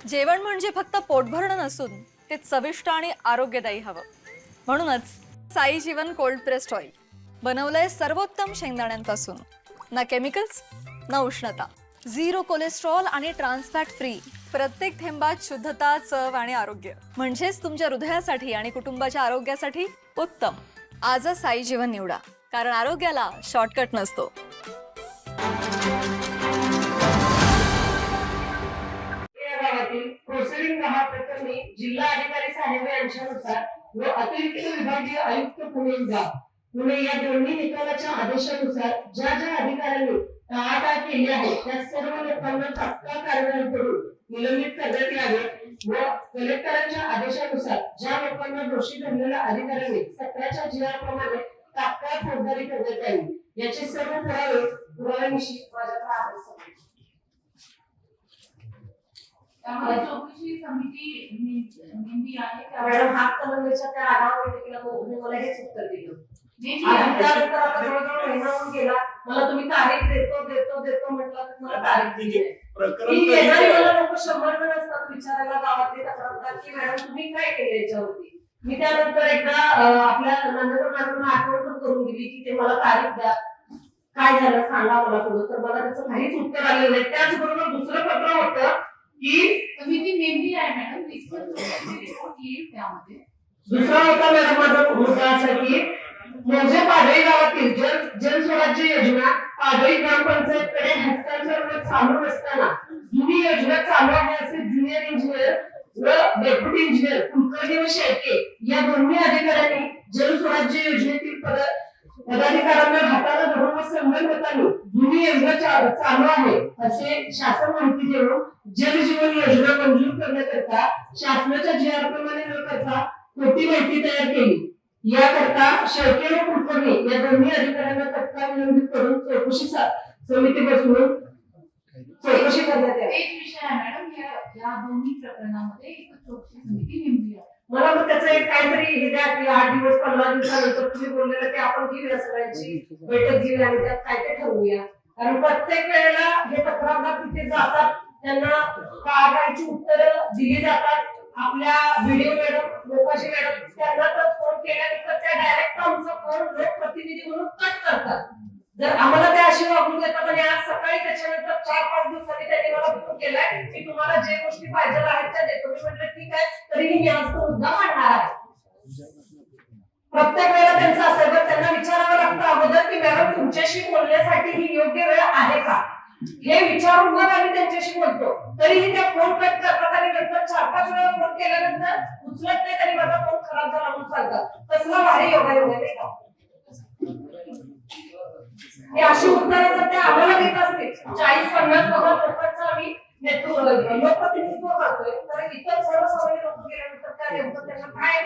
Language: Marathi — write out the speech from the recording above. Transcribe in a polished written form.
जेवण म्हणजे फक्त पोटभरणं नसून ते चविष्ट आणि आरोग्यदायी हवं. म्हणूनच साई जीवन कोल्ड प्रेस्ड ऑइल बनवलंय सर्वोत्तम शेंगदाण्यांपासून. ना केमिकल्स ना उष्णता, झिरो कोलेस्ट्रॉल आणि ट्रान्सफॅट फ्री. प्रत्येक थेंबात शुद्धता, चव आणि आरोग्य. म्हणजेच तुमच्या हृदयासाठी आणि कुटुंबाच्या आरोग्यासाठी उत्तम. आजच साई जीवन निवडा, कारण आरोग्याला शॉर्टकट नसतो. प्रोसिडिंग प्रकरणी जिल्हा अधिकारी साहेब यांच्यानुसार व अतिरिक्त विभागीय आयुक्त पुणे या दोन्ही निकालाच्या आदेशानुसार ज्या अधिकाऱ्यांनी टाळाटाळ केली आहे त्या सर्व लोकांना तात्काळ कारवाई करून निलंबित करण्यात यावे व कलेक्टरांच्या आदेशानुसार ज्या लोकांना दोषी धरलेल्या अधिकाऱ्यांनी 17च्या GR प्रमाणे तात्काळ फौजदारी करण्यात यावी. याचे सर्व पुराव्यानिशी माझ्याकडे आहे. त्यामध्ये चौकशी समिती नेमली आहे. मॅडम हातकणंगलेच्या त्या आढावा बैठकीला तुम्ही मला हेच उत्तर दिलं. त्यानंतर आता जवळजवळ महिना होऊन गेला, मला तुम्ही तारीख देतो म्हटलं, मला तारीख दिली नाही. मला लोक 100 जण असतात विचारायला गावातले तक्रारदार की मॅडम तुम्ही काय केलं याच्यावरती. मी त्यानंतर एकदा आपल्या नंदनवर मॅडमला आठवण करून दिली की ते मला तारीख द्या, काय झालं सांगा मला थोडं. तर मला त्याचं काहीच उत्तर आलेलं नाही. त्याचबरोबर दुसरं पत्र होतं की समिती नेमली आहे मॅडम, रिपोर्ट येईल त्यामध्ये. दुसरा होता मॅडम माझा मुद्दा असा की म्हणजे पाडळी गावातील जल स्वराज्य योजना पाडळी ग्रामपंचायतकडे हस्तांतरण चालू नसताना जुनी योजना चालू आहे असे ज्युनियर इंजिनियर व डेप्युटी इंजिनियर कुलकर्णी व शेळके या दोन्ही अधिकाऱ्यांनी जल स्वराज्य योजनेतील पदाधिकाऱ्यांना हाताला धरून व संबंधितांनी जुनी योजना चालू आहे असे शासन माहिती देऊन जल जीवन योजना मंजूर करण्याकरता शासनाच्या GR प्रमाणे न करता खोटी माहिती तयार केली. याकरता शेळके व कुलकर्णी या दोन्ही अधिकाऱ्यांना तत्काळ निलंबित करून चौकशी समिती बसवून चौकशी करण्यात यावी. एक विषय आहे मॅडम, या दोन्ही प्रकरणामध्ये एक चौकशी समिती नेमली आहे. मला मग त्याचं एक काहीतरी हे द्या की 8 दिवस 15 दिवसानंतर तुम्ही बोललेलं ते आपण घेऊया, सगळ्यांची बैठक घेऊया आणि त्यात काय ते ठरवूया. कारण प्रत्येक वेळेला हे तक्रारदार तिथे जातात, त्यांना काढायची उत्तरं दिली जातात. आपल्या व्हिडिओ मॅडम लोकांशी मॅडम त्यांना तर फोन केल्यानंतर त्या डायरेक्ट आमचा फोन लोकप्रतिनिधी म्हणून कट करतात. जर आम्हाला ते अशी वागणूक देतात आणि आज सकाळी त्याच्यानंतर 4-5 दिवसांनी त्यांनी मला फोन केलाय की तुम्हाला जे गोष्टी पाहिजे आहेत त्या देतो. मी म्हटलं ठीक आहे, तरीही मी आज तो मुद्दा मांडणार आहे. प्रत्येक वेळेला त्यांचं असेल तर त्यांना विचारावं लागतं अगोदर की मॅडम तुमच्याशी बोलण्यासाठी ही योग्य वेळ आहे का, हे विचारून मग आम्ही त्यांच्याशी बोलतो. तरीही त्या फोन कट करतात आणि नंतर 4-5 वेळा फोन केल्यानंतर उचलत नाही आणि माझा फोन खराब झाला म्हणून सांगतात. कसला भारी योगायोग आहे का. हे अशी उत्तरं जर ते आम्हाला देत असतील 40-50 लोकांचं आम्ही लोकप्रतिनिधित्व करतोय, तर इतर सर्वसामान्य लोक गेल्यानंतर त्या नेमकं त्यांना काय